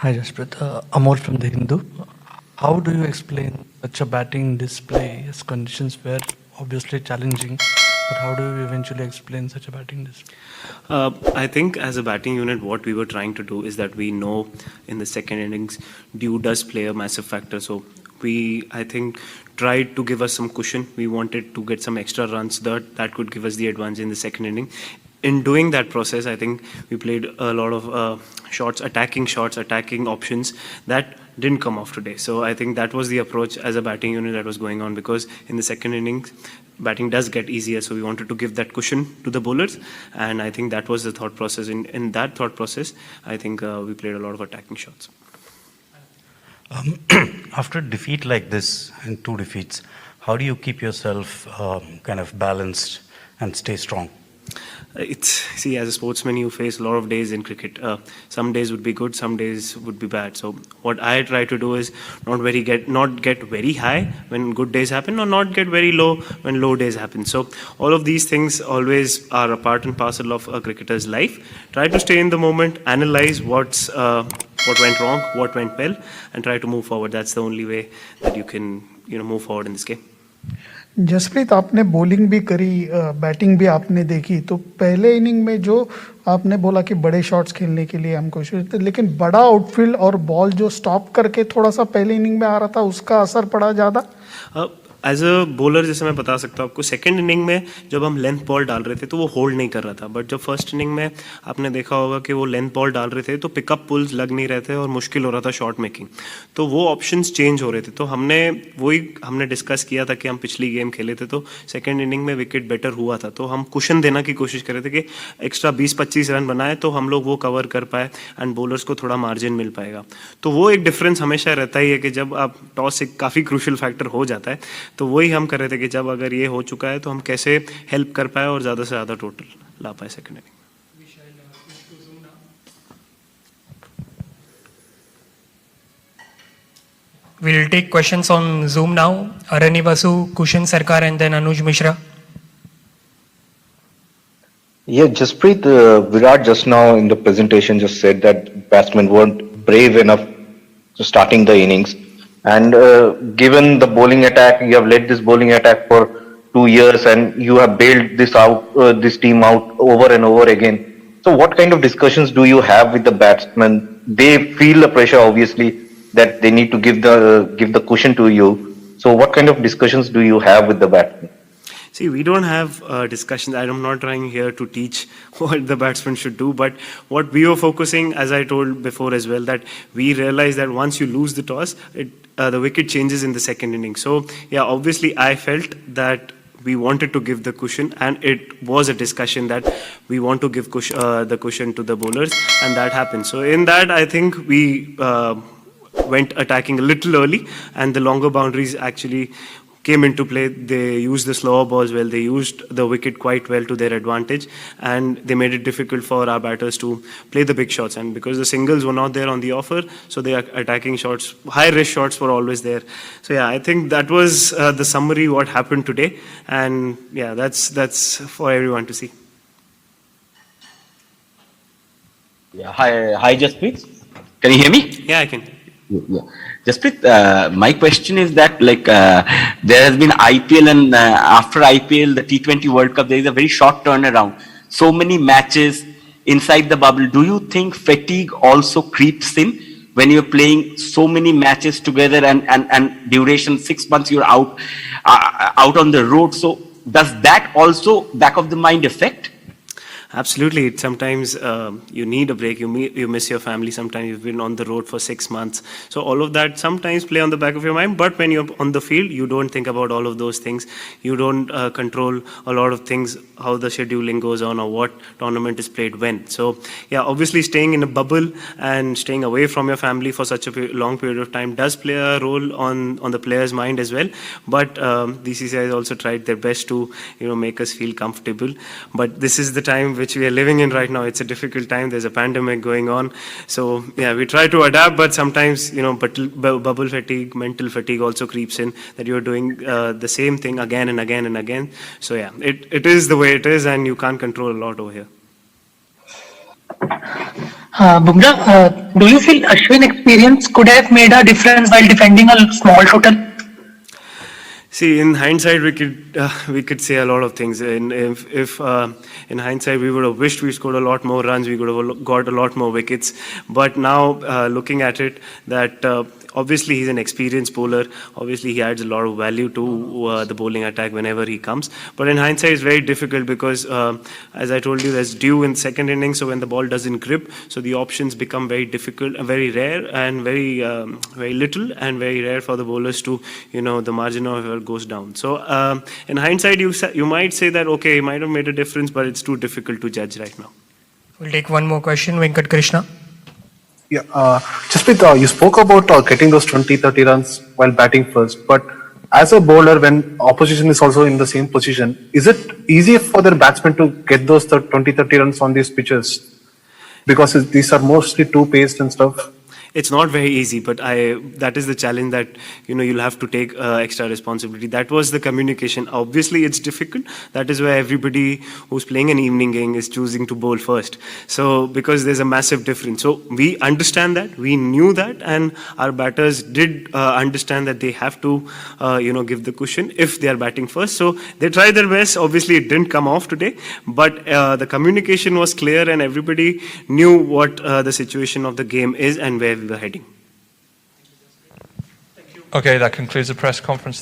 Hi, Jasprit. Amol from The Hindu. How do you explain such a batting display as conditions were obviously challenging, but how do you eventually explain such a batting display? I think as a batting unit, what we were trying to do is that we know in the second innings, dew does play a massive factor. So we, I think, tried to give us some cushion. We wanted to get some extra runs that could give us the advantage in the second inning. In doing that process, I think we played a lot of shots, attacking options that didn't come off today. So I think that was the approach as a batting unit that was going on, because in the second innings, batting does get easier. So we wanted to give that cushion to the bowlers, and I think that was the thought process. In that thought process, I think we played a lot of attacking shots. After a defeat like this and two defeats, how do you keep yourself kind of balanced and stay strong? See, as a sportsman, you face a lot of days in cricket. Some days would be good, some days would be bad. So what I try to do is not get very high when good days happen, or not get very low when low days happen. So all of these things always are a part and parcel of a cricketer's life. Try to stay in the moment, analyze what went wrong, what went well, and try to move forward. That's the only way that you can move forward in this game. Jasprit, आपने bowling भी करी, batting भी आपने देखी, तो पहले inning में जो आपने बोला कि बड़े शॉट्स खेलने के लिए हम कोशिश थे, लेकिन बड़ा आउटफील्ड और बॉल जो स्टॉप करके थोड़ा सा पहले इनिंग में आ रहा था, उसका असर पड़ा ज़्यादा? एज अ बॉलर जैसे मैं बता सकता हूँ आपको, सेकंड इनिंग में जब हम लेंथ बॉल डाल रहे थे तो वो होल्ड नहीं कर रहा था, बट जब फर्स्ट इनिंग में आपने देखा होगा कि वो लेंथ बॉल डाल रहे थे तो पिकअप पुल्स लग नहीं रहे थे और मुश्किल हो रहा था शॉट मेकिंग, तो वो ऑप्शंस चेंज हो रहे थे। तो हमने डिस्कस किया था कि हम पिछली गेम खेले थे तो सेकेंड इनिंग में विकेट बेटर हुआ था, तो हम कुशन देना की कोशिश कर रहे थे कि एक्स्ट्रा 20-25 रन बनाए तो हम लोग वो कवर कर पाए एंड बॉलर्स को थोड़ा मार्जिन मिल पाएगा। तो वो एक डिफरेंस हमेशा रहता ही है कि जब आप टॉस एक काफ़ी क्रूशल फैक्टर हो जाता है, तो वही हम कर रहे थे कि जब अगर ये हो चुका है तो हम कैसे हेल्प कर पाए और ज़्यादा से ज़्यादा टोटल ला पाए second inning. We'll take questions on Zoom now. Arani Basu, Kushan Sarkar, and then Anuj Mishra. Yeah, Jasprit, Virat just now in the presentation just said that batsmen weren't brave enough to starting the innings. And given the bowling attack, you have led this bowling attack for 2 years and you have bailed this team out over and over again. So what kind of discussions do you have with the batsmen? They feel the pressure, obviously, that they need to give the cushion to you. So what kind of discussions do you have with the batsmen? See, we don't have discussions. I'm not trying here to teach what the batsman should do, but what we were focusing, as I told before as well, that we realized that once you lose the toss, the wicket changes in the second inning. So, yeah, obviously I felt that we wanted to give the cushion, and it was a discussion that we want to give the cushion to the bowlers, and that happened. So in that, I think we went attacking a little early, and the longer boundaries actually came into play. They used the slower balls well, they used the wicket quite well to their advantage, and they made it difficult for our batters to play the big shots. And because the singles were not there on the offer, so the attacking shots, high risk shots were always there. So yeah, I think that was the summary what happened today, and yeah, that's for everyone to see. Yeah, hi Jasprit, can you hear me? Yeah, I can. Yeah. Jasprit, my question is that there has been IPL, and after IPL, the T20 World Cup, there is a very short turnaround. So many matches inside the bubble. Do you think fatigue also creeps in when you're playing so many matches together and duration 6 months you're out on the road? So does that also back of the mind affect? Absolutely. Sometimes you need a break. You miss your family. Sometimes you've been on the road for 6 months. So all of that sometimes play on the back of your mind. But when you're on the field, you don't think about all of those things. You don't control a lot of things, how the scheduling goes on or what tournament is played when. So yeah, obviously staying in a bubble and staying away from your family for such a long period of time does play a role on the player's mind as well. But BCCI has also tried their best to make us feel comfortable. But this is the time which we are living in right now. It's a difficult time. There's a pandemic going on. So yeah, we try to adapt, but sometimes, bubble fatigue, mental fatigue also creeps in, that you're doing the same thing again and again and again. So yeah, it is the way it is, and you can't control a lot over here. Bumrah, do you feel Ashwin experience could have made a difference while defending a small total? See, in hindsight, we could say a lot of things. If in hindsight we would have wished we scored a lot more runs, we could have got a lot more wickets. But now, looking at it, that obviously he's an experienced bowler. Obviously, he adds a lot of value to the bowling attack whenever he comes. But in hindsight, it's very difficult because, as I told you, there's dew in second innings. So when the ball doesn't grip, so the options become very difficult, very rare, and very little, and very rare for the bowlers to, the margin of error goes down. So in hindsight, you might say that okay, he might have made a difference, but it's too difficult to judge right now. We'll take one more question, Venkat Krishna. Yeah, Jasprit, you spoke about getting those 20-30 runs while batting first, but as a bowler, when opposition is also in the same position, is it easy for their batsmen to get those 20-30 runs on these pitches? Because these are mostly two-paced and stuff. It's not very easy, but that is the challenge that you'll have to take extra responsibility. That was the communication. Obviously, it's difficult. That is why everybody who's playing an evening game is choosing to bowl first. So because there's a massive difference. So we understand that, we knew that, and our batters did understand that they have to give the cushion if they are batting first. So they tried their best. Obviously, it didn't come off today, but the communication was clear, and everybody knew what the situation of the game is and where we were heading. Okay, that concludes the press conference.